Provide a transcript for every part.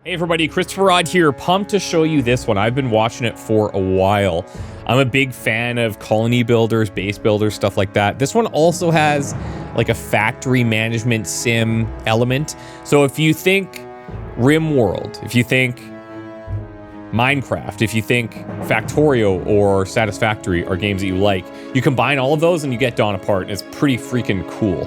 Hey everybody, ChristopherOdd here, pumped to show you this one. I've been watching it for a while. I'm a big fan of colony builders, base builders, stuff like that. This one also has like a factory management sim element. So if you think Rimworld, if you think Minecraft, if you think Factorio or Satisfactory are games that you like, you combine all of those and you get Dawn Apart, and it's pretty freaking cool.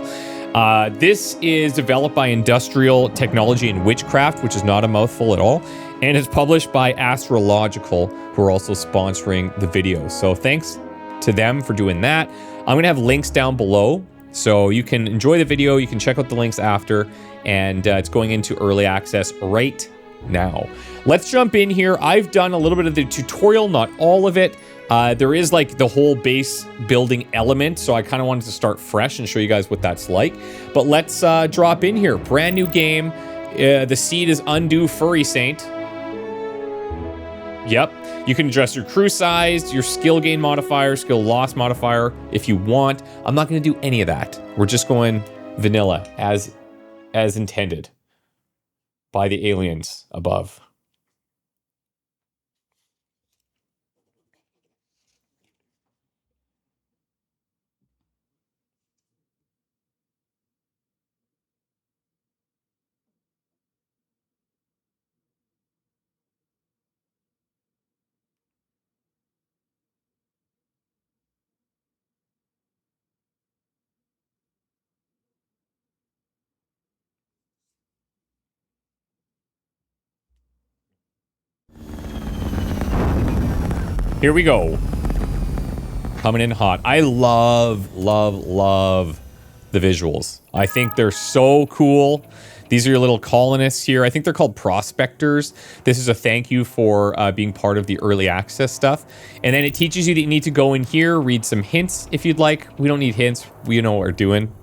This is developed by Industrial Technology and Witchcraft, which is not a mouthful at all, and it's published by Astrological, who are also sponsoring the video. So thanks to them for doing that. I'm going to have links down below, so you can enjoy the video, you can check out the links after, and it's going into early access right now. Let's jump in here. I've done a little bit of the tutorial, not all of it. There is like the whole base building element, so I kind of wanted to start fresh and show you guys what that's like. But let's drop in here. Brand new game. The seed is Undue Furry Saint. Yep. You can adjust your crew size, your skill gain modifier, skill loss modifier if you want. I'm not going to do any of that. We're just going vanilla as intended by the aliens above. Here we go. Coming in hot. I love the visuals. I think they're so cool. These are your little colonists here. I think they're called prospectors. This is a thank you for being part of the early access stuff. And then it teaches you that you need to go in here, read some hints if you'd like. We don't need hints. We know what we're doing.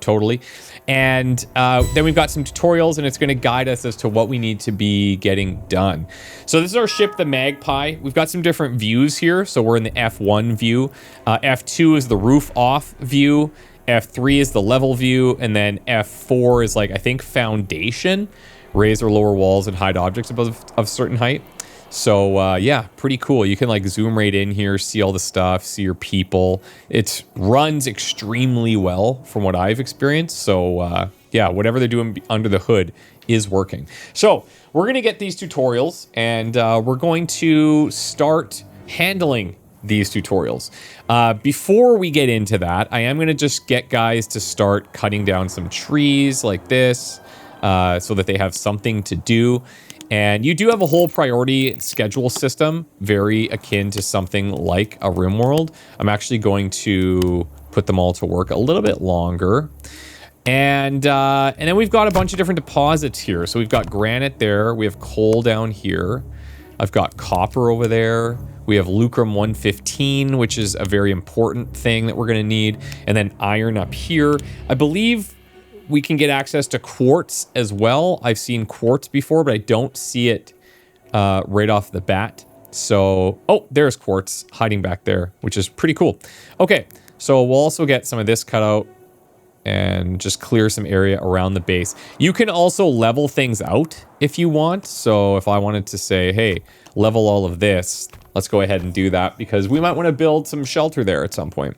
Totally. And then we've got some tutorials, and it's going to guide us as to what we need to be getting done. So this is our ship, the Magpie. We've got some different views here. So we're in the F1 view. F2 is the roof off view. F3 is the level view. And then F4 is like, I think, foundation. Raise or lower walls and hide objects above a certain height. So yeah, pretty cool. You can like zoom right in here, see all the stuff, see your people. It runs extremely well from what I've experienced. So yeah, whatever they're doing under the hood is working. So we're going to get these tutorials, and we're going to start handling these tutorials. Before we get into that, I am going to just get guys to start cutting down some trees like this so that they have something to do. And you do have a whole priority schedule system, very akin to something like a Rimworld. I'm actually going to put them all to work a little bit longer. And then we've got a bunch of different deposits here. So we've got granite there. We have coal down here. I've got copper over there. We have lucrum 115, which is a very important thing that we're going to need. And then iron up here. I believe we can get access to quartz as well. I've seen quartz before, but I don't see it right off the bat. So, oh, there's quartz hiding back there, which is pretty cool. Okay, so we'll also get some of this cut out and just clear some area around the base. You can also level things out if you want. So if I wanted to say, hey, level all of this, let's go ahead and do that, because we might want to build some shelter there at some point.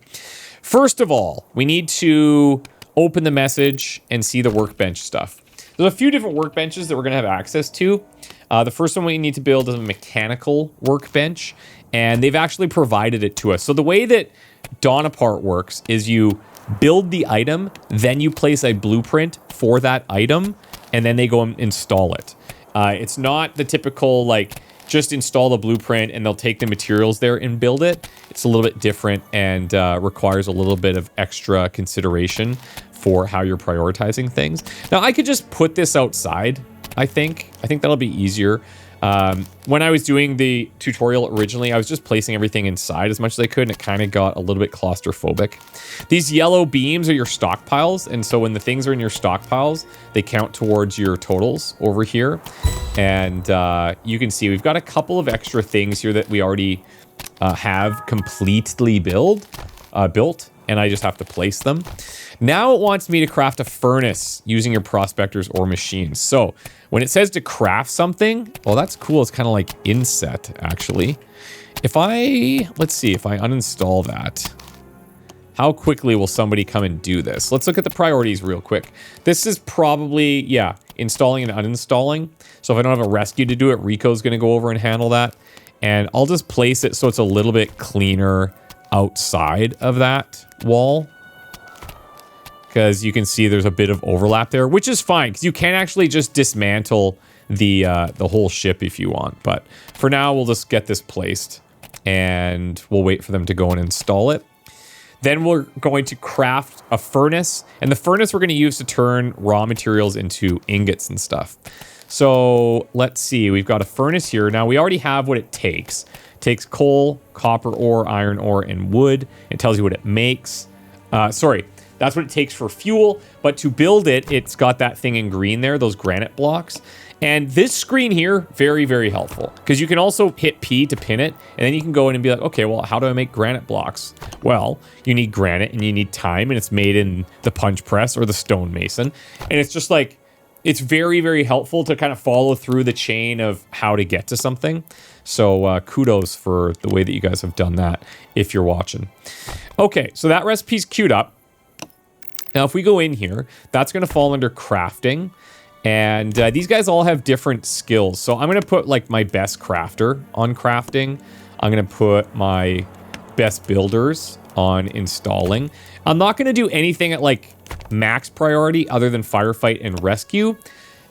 First of all, we need to open the message and see the workbench stuff. There's a few different workbenches that we're going to have access to. The first one we need to build is a mechanical workbench, and they've actually provided it to us. So the way that Dawn Apart works is you build the item, then you place a blueprint for that item, and then they go and install it. It's not the typical, like, just install the blueprint and they'll take the materials there and build it. It's a little bit different and requires a little bit of extra consideration for how you're prioritizing things. Now, I could just put this outside, I think. I think that'll be easier. When I was doing the tutorial originally, I was just placing everything inside as much as I could, and it kind of got a little bit claustrophobic. These yellow beams are your stockpiles, and so when the things are in your stockpiles, they count towards your totals over here. And you can see we've got a couple of extra things here that we already have completely built. and I just have to place them. Now it wants me to craft a furnace using your prospectors or machines. So when it says to craft something, well, that's cool. It's kind of like inset, actually. Let's see, if I uninstall that, how quickly will somebody come and do this? Let's look at the priorities real quick. This is probably, yeah, installing and uninstalling. So if I don't have a rescue to do it, Rico's going to go over and handle that. And I'll just place it so it's a little bit cleaner outside of that wall. Because you can see there's a bit of overlap there, which is fine. Because you can actually just dismantle the whole ship if you want. But for now, we'll just get this placed. And we'll wait for them to go and install it. Then we're going to craft a furnace. And the furnace we're going to use to turn raw materials into ingots and stuff. So let's see. We've got a furnace here. Now we already have what it takes. It takes coal, copper ore, iron ore, and wood. It tells you what it makes. Sorry, that's what it takes for fuel. But to build it, it's got that thing in green there, those granite blocks. And this screen here, very, very helpful. Because you can also hit P to pin it. And then you can go in and be like, okay, well, how do I make granite blocks? Well, you need granite and you need time. And it's made in the punch press or the stonemason. And it's just like, it's very, very helpful to kind of follow through the chain of how to get to something. So kudos for the way that you guys have done that if you're watching. Okay, so that recipe's queued up. Now, if we go in here, that's going to fall under crafting. And these guys all have different skills. So I'm going to put like my best crafter on crafting. I'm going to put my best builders on installing. I'm not going to do anything at like max priority other than firefight and rescue.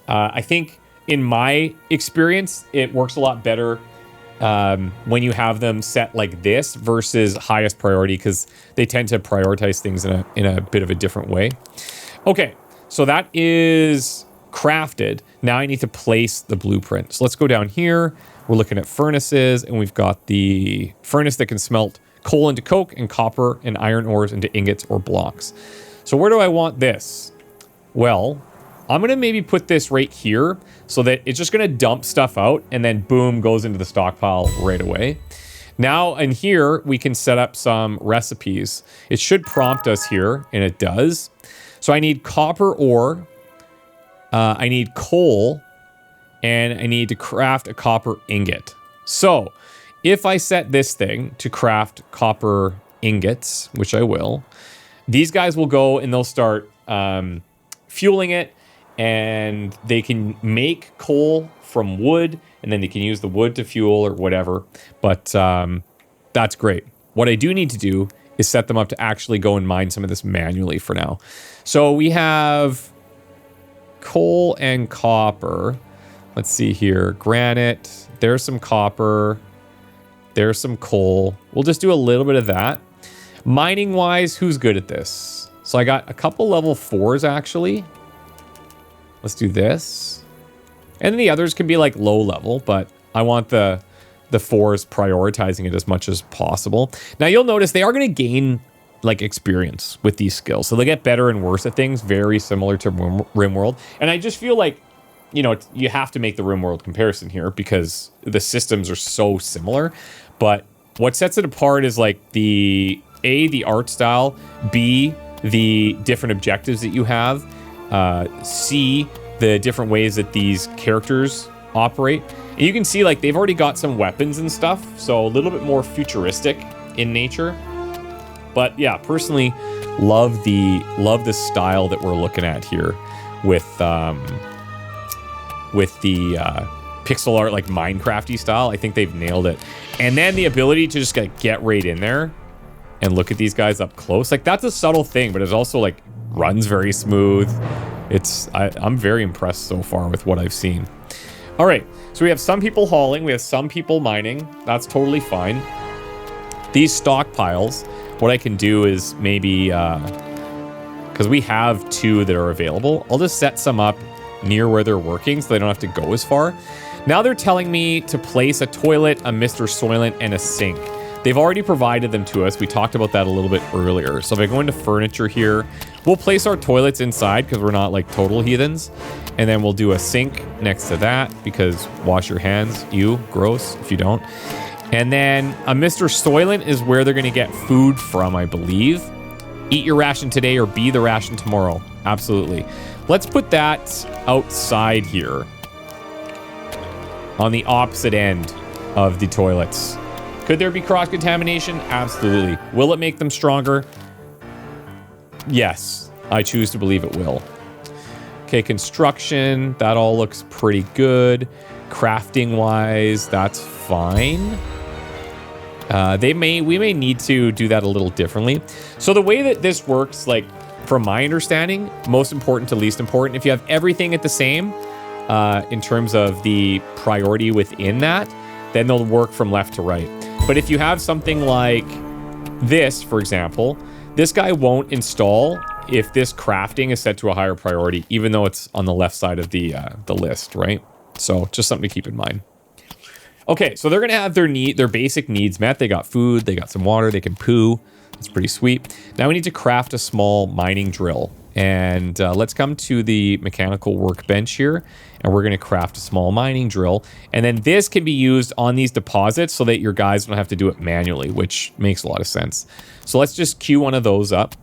I think in my experience, it works a lot better when you have them set like this versus highest priority because they tend to prioritize things in a bit of a different way. Okay, so that is crafted. Now I need to place the blueprint. So let's go down here. We're looking at furnaces, and we've got the furnace that can smelt coal into coke and copper and iron ores into ingots or blocks. So where do I want this? Well, I'm going to maybe put this right here so that it's just going to dump stuff out and then boom, goes into the stockpile right away. Now in here, we can set up some recipes. It should prompt us here, and it does. So I need copper ore. I need coal, and I need to craft a copper ingot. So if I set this thing to craft copper ingots, which I will, these guys will go and they'll start fueling it, and they can make coal from wood, and then they can use the wood to fuel or whatever. But that's great. What I do need to do is set them up to actually go and mine some of this manually for now. So we have coal and copper. Let's see here. Granite. There's some copper. There's some coal. We'll just do a little bit of that. Mining wise, who's good at this? So I got a couple level 4s actually. Let's do this. And then the others can be like low level, but I want the 4s prioritizing it as much as possible. Now you'll notice they are going to gain like experience with these skills. So they get better and worse at things, very similar to Rimworld. And I just feel like, you know, you have to make the Rimworld comparison here because the systems are so similar. But what sets it apart is like the art style, B, the different objectives that you have, C, the different ways that these characters operate. And you can see like they've already got some weapons and stuff, so a little bit more futuristic in nature. But yeah, personally, love the style that we're looking at here with the pixel art, like Minecraft-y style. I think they've nailed it. And then the ability to just get right in there and look at these guys up close. Like that's a subtle thing, but it's also like runs very smooth. I'm very impressed so far with what I've seen. All right, so we have some people hauling, we have some people mining. That's totally fine. These stockpiles, what I can do is maybe, because we have 2 that are available, I'll just set some up near where they're working so they don't have to go as far. Now they're telling me to place a toilet, a Mr. Soylent, and a sink. They've already provided them to us. We talked about that a little bit earlier. So if I go into furniture here, we'll place our toilets inside because we're not like total heathens. And then we'll do a sink next to that because wash your hands. Ew, gross if you don't. And then a Mr. Soylent is where they're going to get food from, I believe. Eat your ration today or be the ration tomorrow. Absolutely. Let's put that outside here on the opposite end of the toilets. Could there be cross-contamination? Absolutely. Will it make them stronger? Yes, I choose to believe it will. Okay, construction, that all looks pretty good. Crafting-wise, that's fine. We may need to do that a little differently. So the way that this works, like from my understanding, most important to least important, if you have everything at the same, in terms of the priority within that, then they'll work from left to right. But if you have something like this, for example, this guy won't install if this crafting is set to a higher priority, even though it's on the left side of the list, right? So just something to keep in mind. Okay, so they're gonna have their basic needs met. They got food, they got some water, they can poo. That's pretty sweet. Now we need to craft a small mining drill. And let's come to the mechanical workbench here, and we're gonna craft a small mining drill. And then this can be used on these deposits so that your guys don't have to do it manually, which makes a lot of sense. So let's just queue one of those up.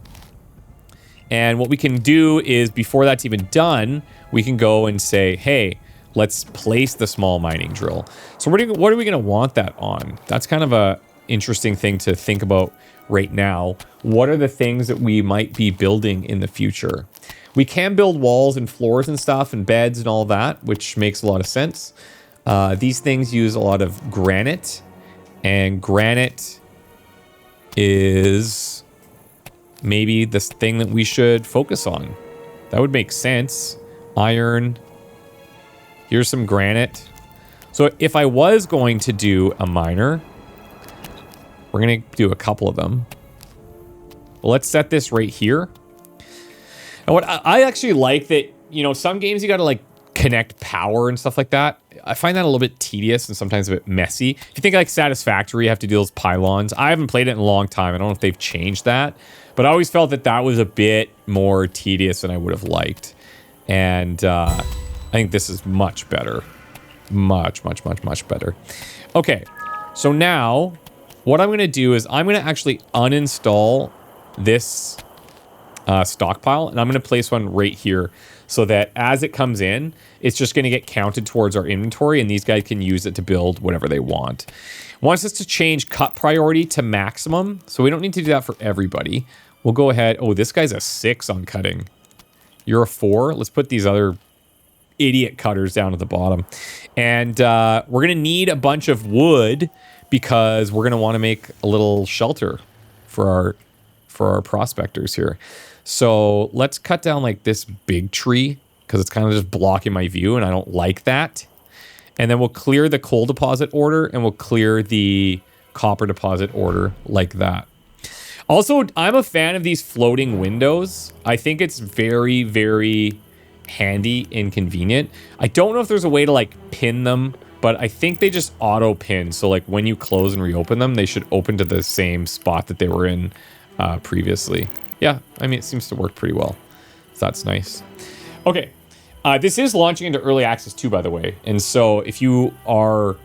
And what we can do is, before that's even done, we can go and say, hey, let's place the small mining drill. So what are we going to want that on? That's kind of a interesting thing to think about right now. What are the things that we might be building in the future? We can build walls and floors and stuff and beds and all that, which makes a lot of sense. These things use a lot of granite, and granite is maybe this thing that we should focus on. That would make sense. Iron. Here's some granite. So if I was going to do a miner, we're going to do a couple of them. Well, let's set this right here. And what I actually like that, you know, some games you got to like connect power and stuff like that. I find that a little bit tedious and sometimes a bit messy. If you think like Satisfactory, you have to do those pylons. I haven't played it in a long time. I don't know if they've changed that, but I always felt that that was a bit more tedious than I would have liked. And I think this is much better. Much better. Okay, so now what I'm going to do is I'm going to actually uninstall this stockpile, and I'm going to place one right here so that as it comes in, it's just going to get counted towards our inventory, and these guys can use it to build whatever they want. Wants us to change cut priority to maximum, so we don't need to do that for everybody. We'll go ahead. Oh, this guy's a 6 on cutting. You're a 4. Let's put these other idiot cutters down at the bottom. And we're going to need a bunch of wood because we're going to want to make a little shelter for our prospectors here. So let's cut down like this big tree because it's kind of just blocking my view and I don't like that. And then we'll clear the coal deposit order and we'll clear the copper deposit order like that. Also, I'm a fan of these floating windows. I think it's very, very handy and convenient. I don't know if there's a way to like pin them, but I think they just auto pin. So like when you close and reopen them, they should open to the same spot that they were in previously. Yeah, I mean, it seems to work pretty well. So that's nice. Okay, this is launching into early access too, by the way. And so if you are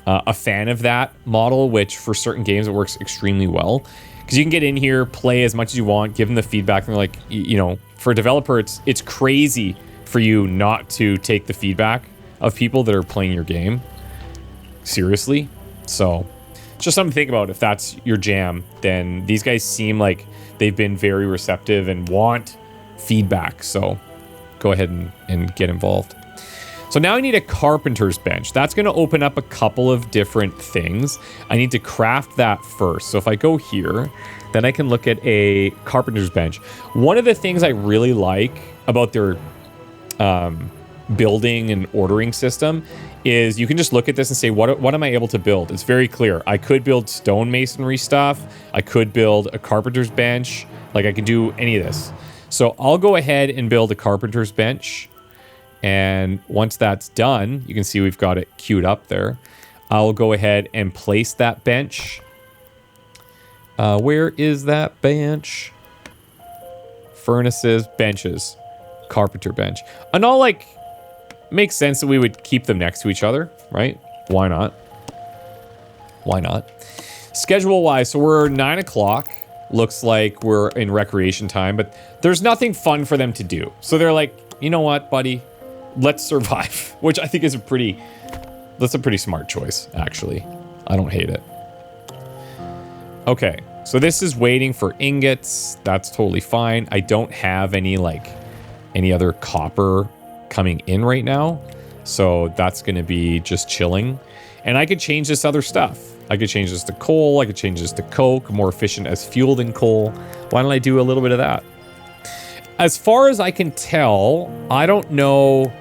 a fan of that model, which for certain games it works extremely well, because you can get in here, play as much as you want, give them the feedback, and they're like, you know, for a developer, it's crazy for you not to take the feedback of people that are playing your game seriously. So it's just something to think about. If that's your jam, then these guys seem like they've been very receptive and want feedback. So go ahead and get involved. So now I need a carpenter's bench. That's going to open up a couple of different things. I need to craft that first. So if I go here, then I can look at a carpenter's bench. One of the things I really like about their building and ordering system is you can just look at this and say, what am I able to build? It's very clear. I could build stonemasonry stuff. I could build a carpenter's bench. Like I could do any of this. So I'll go ahead and build a carpenter's bench. And once that's done, you can see we've got it queued up there. I'll go ahead and place that bench. Where is that bench? Furnaces, benches, carpenter bench. And all like, makes sense that we would keep them next to each other, right? Why not? Why not? Schedule-wise, so we're 9 o'clock. looks like we're in recreation time, but there's nothing fun for them to do. So they're like, you know what, buddy? Let's survive, which I think is that's a pretty smart choice, actually. I don't hate it. Okay, so this is waiting for ingots. That's totally fine. I don't have any other copper coming in right now. So that's going to be just chilling. And I could change this other stuff. I could change this to coal. I could change this to coke, more efficient as fuel than coal. Why don't I do a little bit of that? As far as I can tell, I don't know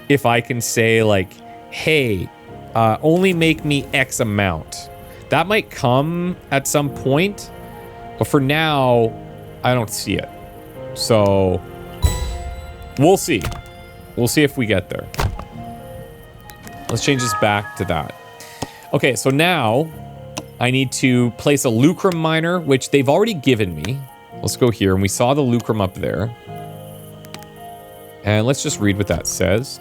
if I can say like, hey, only make me X amount. That might come at some point, but for now, I don't see it. So we'll see. We'll see if we get there. Let's change this back to that. Okay, so now I need to place a lucrum miner, which they've already given me. Let's go here, and we saw the lucrum up there. And let's just read what that says.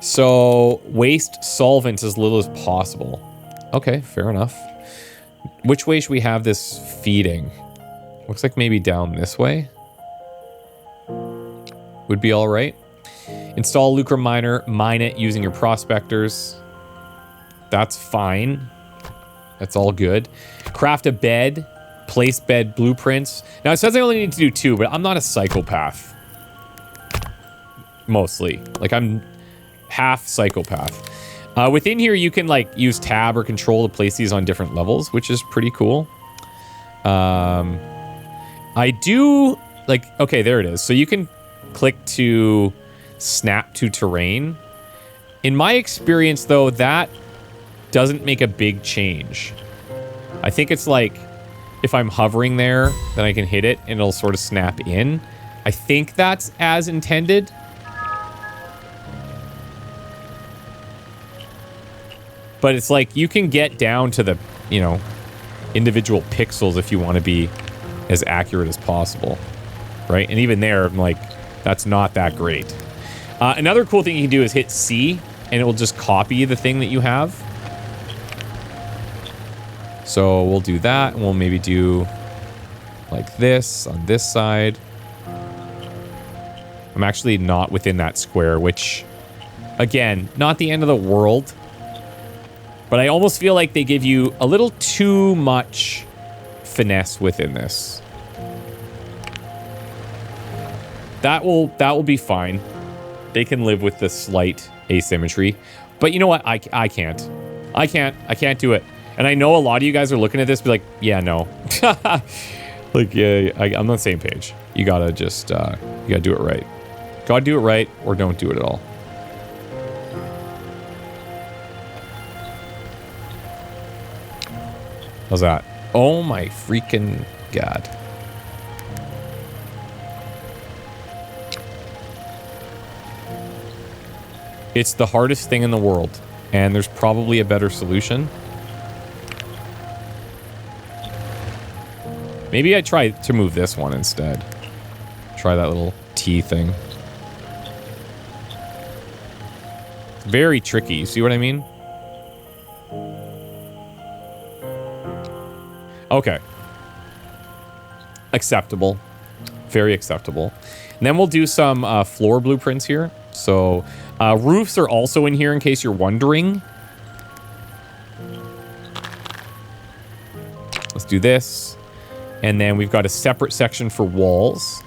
So, waste solvents as little as possible. Okay, fair enough. Which way should we have this feeding? Looks like maybe down this way. Would be all right. Install lucrum miner, mine it using your prospectors. That's fine. That's all good. Craft a bed, place bed blueprints. Now it says I only need to do 2, but I'm not a psychopath. Mostly. Like I'm half psychopath. Within here you can like use tab or control to place these on different levels, which is pretty cool. I do like, okay, there it is. So you can click to snap to terrain. In my experience though, that doesn't make a big change. I think it's like if I'm hovering there, then I can hit it and it'll sort of snap in. I think that's as intended. But it's like you can get down to the, you know, individual pixels if you want to be as accurate as possible, right? And even there, I'm like, that's not that great. Another cool thing you can do is hit C, and it will just copy the thing that you have. So we'll do that, and we'll maybe do like this on this side. I'm actually not within that square, which, again, not the end of the world. But I almost feel like they give you a little too much finesse within this. That will be fine. They can live with the slight asymmetry. But you know what? I can't. I can't do it. And I know a lot of you guys are looking at this be like, yeah, no. Like, yeah, I'm on the same page. You gotta just, you gotta do it right. Gotta do it right or don't do it at all. How's that? Oh my freaking God. It's the hardest thing in the world, and there's probably a better solution. Maybe I try to move this one instead. Try that little T thing. Very tricky, you see what I mean? Okay. Acceptable. Very acceptable. And then we'll do some floor blueprints here. So roofs are also in here in case you're wondering. Let's do this. And then we've got a separate section for walls.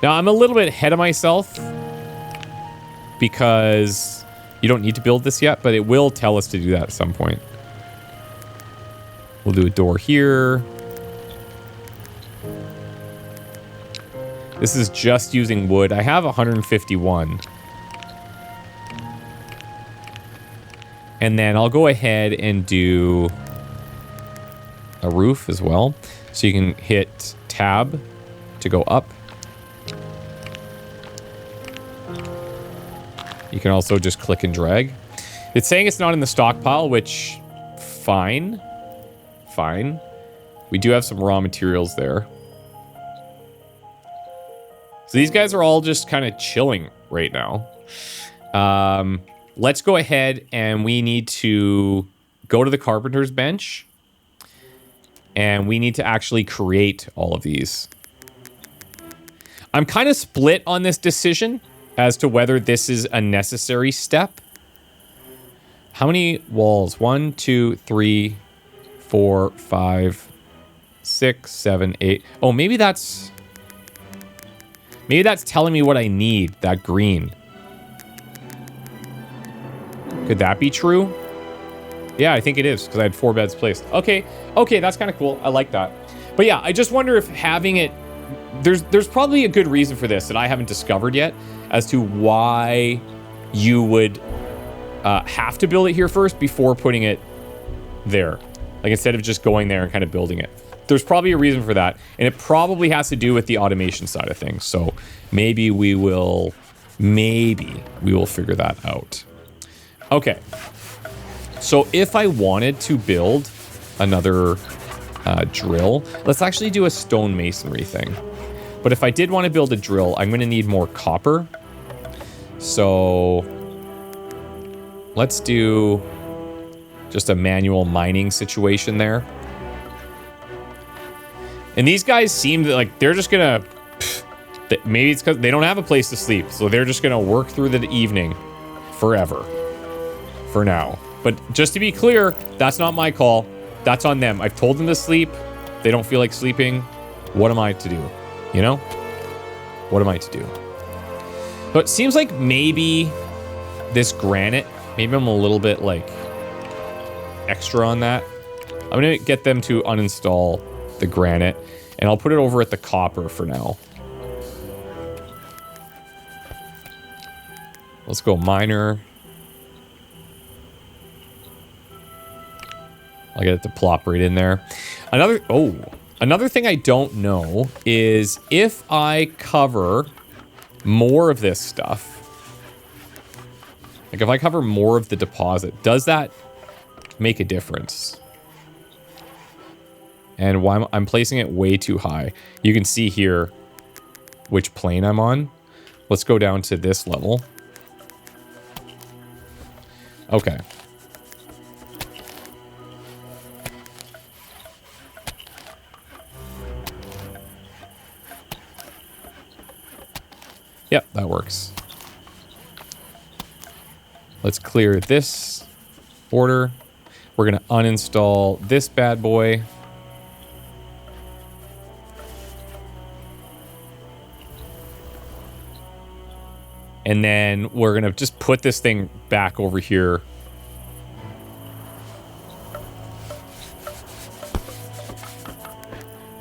Now I'm a little bit ahead of myself because you don't need to build this yet, but it will tell us to do that at some point. We'll do a door here. This is just using wood. I have 151. And then I'll go ahead and do a roof as well. So you can hit tab to go up. You can also just click and drag. It's saying it's not in the stockpile, which fine. Fine. We do have some raw materials there. So these guys are all just kind of chilling right now. Let's go ahead and we need to go to the carpenter's bench. And we need to actually create all of these. I'm kind of split on this decision as to whether this is a necessary step. How many walls? 1, 2, 3, 4, 5, 6, 7, 8. Oh, maybe that's telling me what I need, that green. Could that be true? Yeah, I think it is, because I had 4 beds placed. Okay, that's kind of cool. I like that. But yeah, I just wonder if having it... There's probably a good reason for this that I haven't discovered yet as to why you would have to build it here first before putting it there. Like, instead of just going there and kind of building it. There's probably a reason for that, and it probably has to do with the automation side of things. So maybe we will figure that out. Okay. So if I wanted to build another drill, let's actually do a stone masonry thing. But if I did want to build a drill, I'm going to need more copper. So let's do just a manual mining situation there. And these guys seem like they're just going to... Maybe it's because they don't have a place to sleep. So they're just going to work through the evening forever. For now. But just to be clear, that's not my call. That's on them. I've told them to sleep. They don't feel like sleeping. What am I to do? You know? What am I to do? So it seems like maybe this granite, maybe I'm a little bit like extra on that. I'm going to get them to uninstall the granite and I'll put it over at the copper for now. Let's go miner. I'll get it to plop right in there. Another thing I don't know is if I cover more of this stuff, like if I cover more of the deposit, does that make a difference? And why I'm placing it way too high. You can see here which plane I'm on. Let's go down to this level. Okay. Yep, that works. Let's clear this order. We're going to uninstall this bad boy. And then we're going to just put this thing back over here.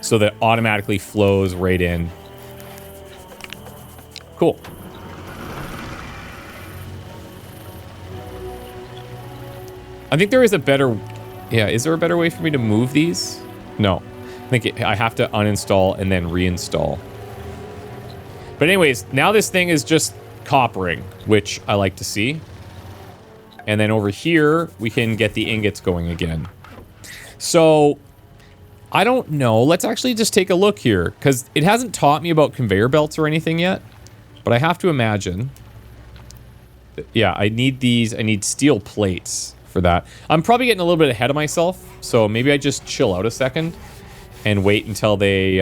So that it automatically flows right in. Cool. I think there is a better... Yeah, is there a better way for me to move these? No. I think I have to uninstall and then reinstall. But anyways, now this thing is just coppering, which I like to see. And then over here, we can get the ingots going again. So, I don't know. Let's actually just take a look here, because it hasn't taught me about conveyor belts or anything yet. But I have to imagine... Yeah, I need these. I need steel plates for that. I'm probably getting a little bit ahead of myself, so maybe I just chill out a second and wait until they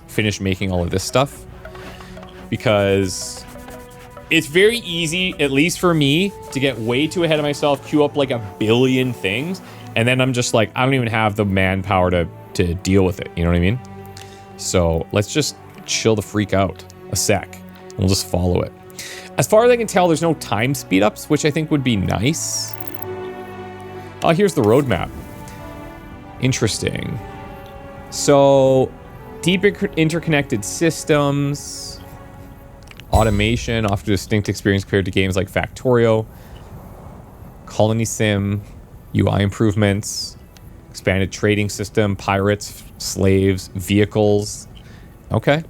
finish making all of this stuff. Because it's very easy, at least for me, to get way too ahead of myself, queue up like a billion things, and then I'm just like, I don't even have the manpower to deal with it, you know what I mean? So let's just chill the freak out a sec. We'll just follow it. As far as I can tell, there's no time speed-ups, which I think would be nice. Oh, here's the roadmap. Interesting. So, deep interconnected systems, automation, offer a distinct experience compared to games like Factorio, colony sim, UI improvements, expanded trading system, pirates, slaves, vehicles. Okay.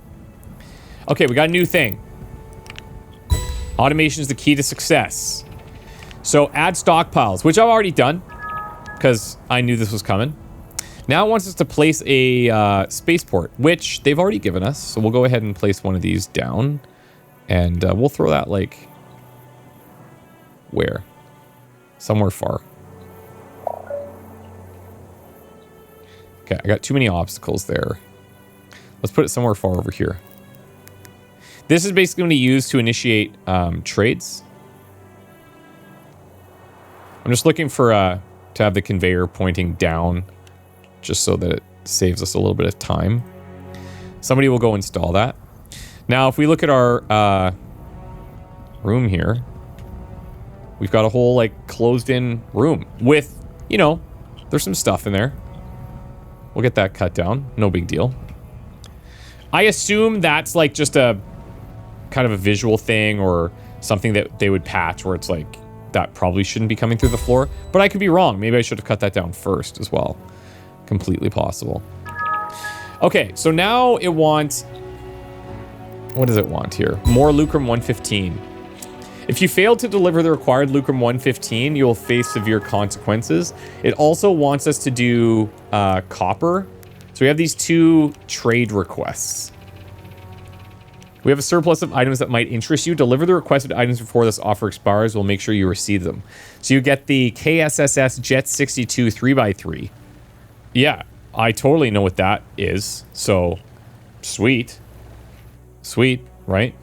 Okay, we got a new thing. Automation is the key to success. So add stockpiles, which I've already done because I knew this was coming. Now it wants us to place a spaceport, which they've already given us. So we'll go ahead and place one of these down, and we'll throw that like where? Somewhere far. Okay, I got too many obstacles there. Let's put it somewhere far over here. This is basically going to be used to initiate trades. I'm just looking for to have the conveyor pointing down, just so that it saves us a little bit of time. Somebody will go install that. Now, if we look at our room here, we've got a whole, like, closed-in room with, you know, there's some stuff in there. We'll get that cut down. No big deal. I assume that's, like, just a kind of a visual thing or something that they would patch where it's like, that probably shouldn't be coming through the floor. But I could be wrong. Maybe I should have cut that down first as well. Completely possible. Okay, so now it wants... What does it want here? More Lucrum 115. If you fail to deliver the required Lucrum 115, you will face severe consequences. It also wants us to do copper. So we have these 2 trade requests. We have a surplus of items that might interest you. Deliver the requested items before this offer expires. We'll make sure you receive them. So you get the KSSS Jet 62 3x3. Yeah, I totally know what that is. So, sweet. Sweet, right?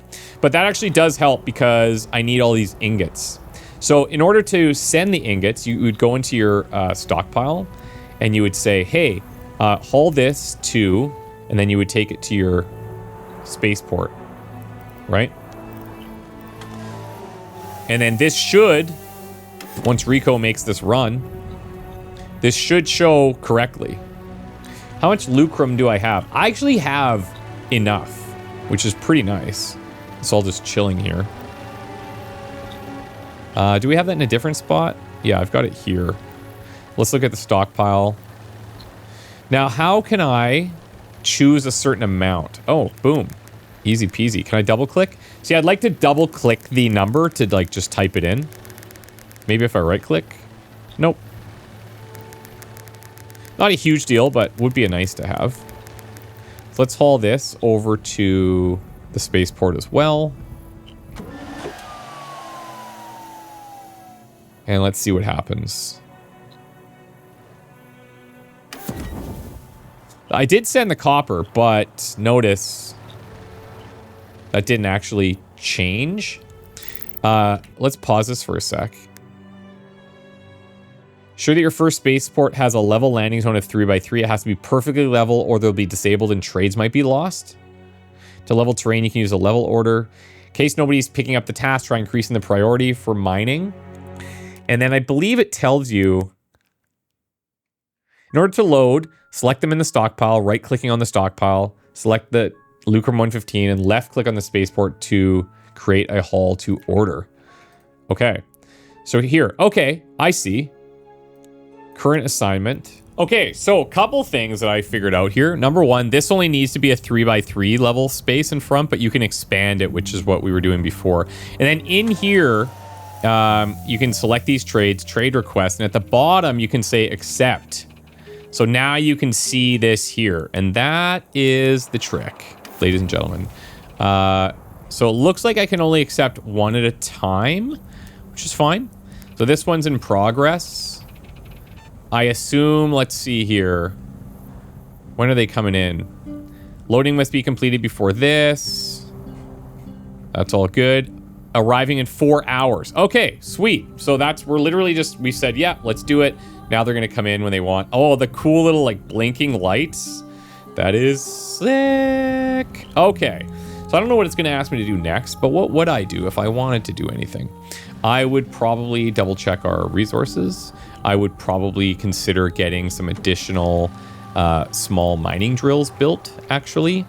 But that actually does help because I need all these ingots. So in order to send the ingots, you would go into your stockpile and you would say, hey, haul this to, and then you would take it to your spaceport, right? And then this should, once Rico makes this run, this should show correctly. How much lucrum do I have? I actually have enough, which is pretty nice. It's all just chilling here. Do we have that in a different spot? Yeah, I've got it here. Let's look at the stockpile. Now, how can I choose a certain amount? Oh, boom. Easy peasy. Can I double click? See, I'd like to double click the number to like just type it in. Maybe if I right click. Nope. Not a huge deal, but would be a nice to have. So let's haul this over to the spaceport as well. And let's see what happens. I did send the copper, but notice that didn't actually change. Let's pause this for a sec. Sure that your first spaceport has a level landing zone of 3x3. It has to be perfectly level or they'll be disabled and trades might be lost. To level terrain, you can use a level order. In case nobody's picking up the task, try increasing the priority for mining. And then I believe it tells you, in order to load, select them in the stockpile, right-clicking on the stockpile, select the Lucrum 115, and left-click on the spaceport to create a haul to order. Okay. So here, okay, I see. Current assignment. Okay, so a couple things that I figured out here. Number one, this only needs to be a 3x3 level space in front, but you can expand it, which is what we were doing before. And then in here, you can select these trades, trade requests, and at the bottom, you can say accept. So now you can see this here, and that is the trick, ladies and gentlemen. So it looks like I can only accept one at a time, which is fine. So this one's in progress. I assume, let's see here. When are they coming in? Loading must be completed before this. That's all good. Arriving in 4 hours. Okay, sweet. So we're literally just, we said, yeah, let's do it. Now they're going to come in when they want. Oh, the cool little like blinking lights. That is sick. Okay. So I don't know what it's going to ask me to do next, but what would I do if I wanted to do anything? I would probably double check our resources. I would probably consider getting some additional small mining drills built, actually.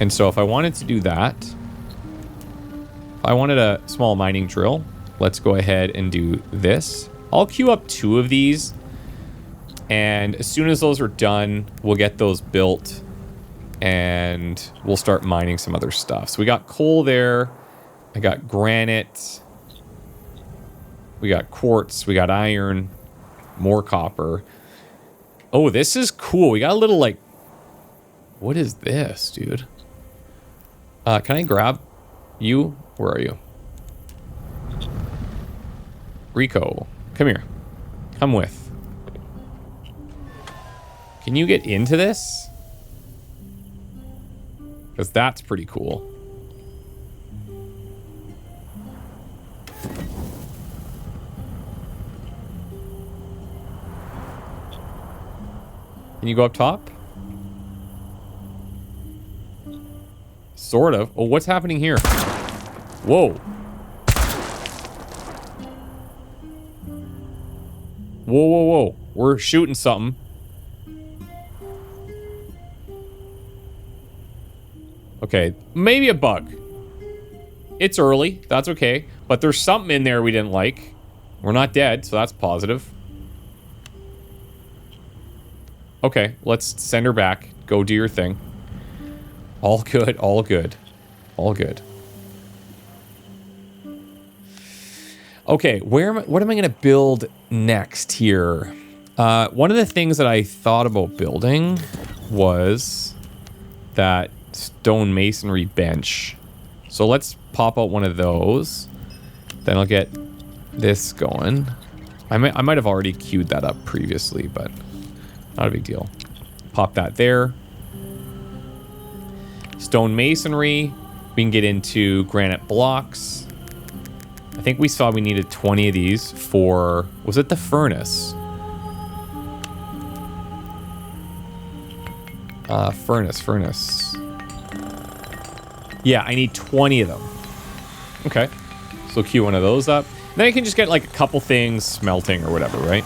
And so if I wanted to do that, if I wanted a small mining drill, let's go ahead and do this. I'll queue up 2 of these. And as soon as those are done, we'll get those built and we'll start mining some other stuff. So we got coal there. I got granite. We got quartz. We got iron. More copper. Oh, this is cool. We got a little like... What is this, dude? Can I grab you? Where are you? Rico, come here. Come with. Can you get into this? Because that's pretty cool. Can you go up top? Sort of. Oh, what's happening here? Whoa. Whoa, whoa, whoa. We're shooting something. Okay, maybe a bug. It's early. That's okay. But there's something in there we didn't like. We're not dead, so that's positive. Okay, let's send her back. Go do your thing. All good, all good. All good. Okay, what am I going to build next here? One of the things that I thought about building was that stone masonry bench. So let's pop out one of those. Then I'll get this going. I might have already queued that up previously, but not a big deal. Pop that there. Stone masonry. We can get into granite blocks. I think we saw we needed 20 of these for... Was it the furnace? Furnace. Yeah, I need 20 of them. Okay. So queue one of those up. Then I can just get like a couple things smelting or whatever, right?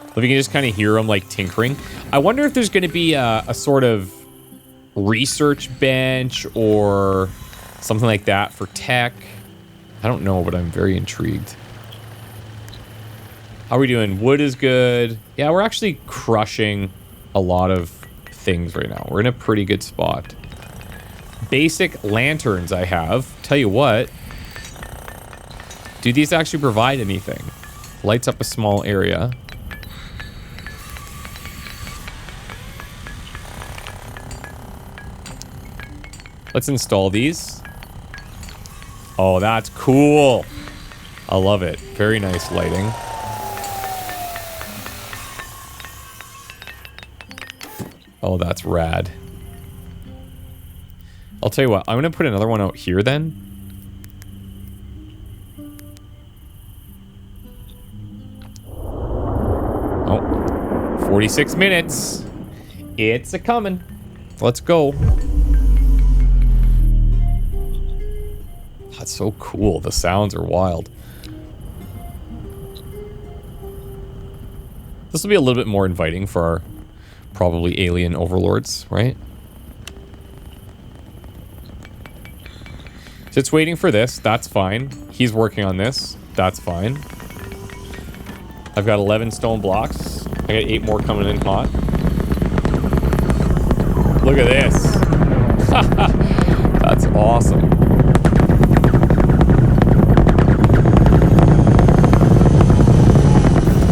If you can just kind of hear them like tinkering. I wonder if there's going to be a sort of research bench or something like that for tech. I don't know, but I'm very intrigued. How are we doing? Wood is good. Yeah, we're actually crushing a lot of things right now. We're in a pretty good spot. Basic lanterns I have. Tell you what. Do these actually provide anything? Lights up a small area. Let's install these. Oh, that's cool. I love it. Very nice lighting. Oh, that's rad. I'll tell you what, I'm going to put another one out here then. Oh, 46 minutes. It's a coming. Let's go. That's so cool. The sounds are wild. This will be a little bit more inviting for our probably alien overlords, right? So it's waiting for this. That's fine. He's working on this. That's fine. I've got 11 stone blocks. I got 8 more coming in hot. Look at this. That's awesome.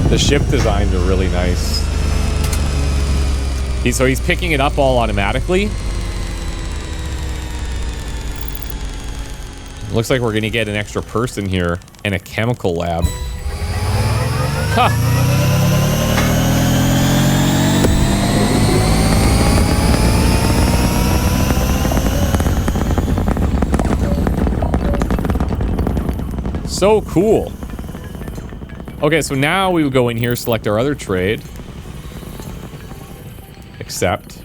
The ship designs are really nice. So he's picking it up all automatically. Looks like we're gonna get an extra person here and a chemical lab. Ha! So cool. Okay, so now we would go in here, select our other trade. Accept.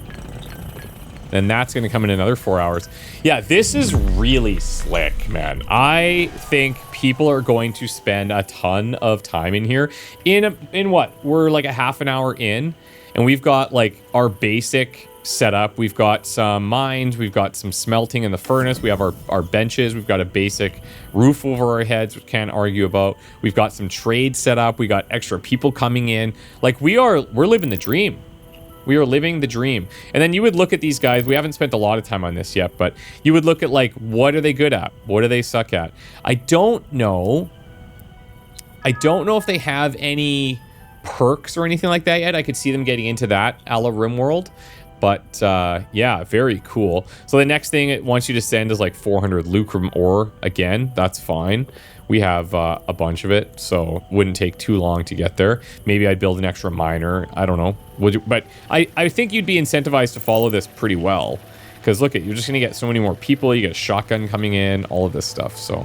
Then that's going to come in another 4 hours. Yeah, this is really slick, man. I think people are going to spend a ton of time in here. In what? We're like a half an hour in, and we've got like our basic setup. We've got some mines. We've got some smelting in the furnace. We have our benches. We've got a basic roof over our heads, which can't argue about. We've got some trade set up. We got extra people coming in. Like we're living the dream. We are living the dream. And then you would look at these guys. We haven't spent a lot of time on this yet, but you would look at like, what are they good at? What do they suck at? I don't know if they have any perks or anything like that yet. I could see them getting into that a la Rimworld. But yeah, very cool. So the next thing it wants you to send is like 400 lucrum ore. Again, that's fine. We have a bunch of it, so wouldn't take too long to get there. Maybe I'd build an extra miner. I don't know. But I think you'd be incentivized to follow this pretty well. Because look you're just going to get so many more people. You get a shotgun coming in, all of this stuff. So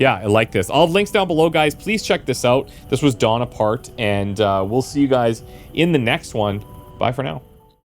yeah, I like this. I'll have links down below, guys. Please check this out. This was Dawn Apart, and we'll see you guys in the next one. Bye for now.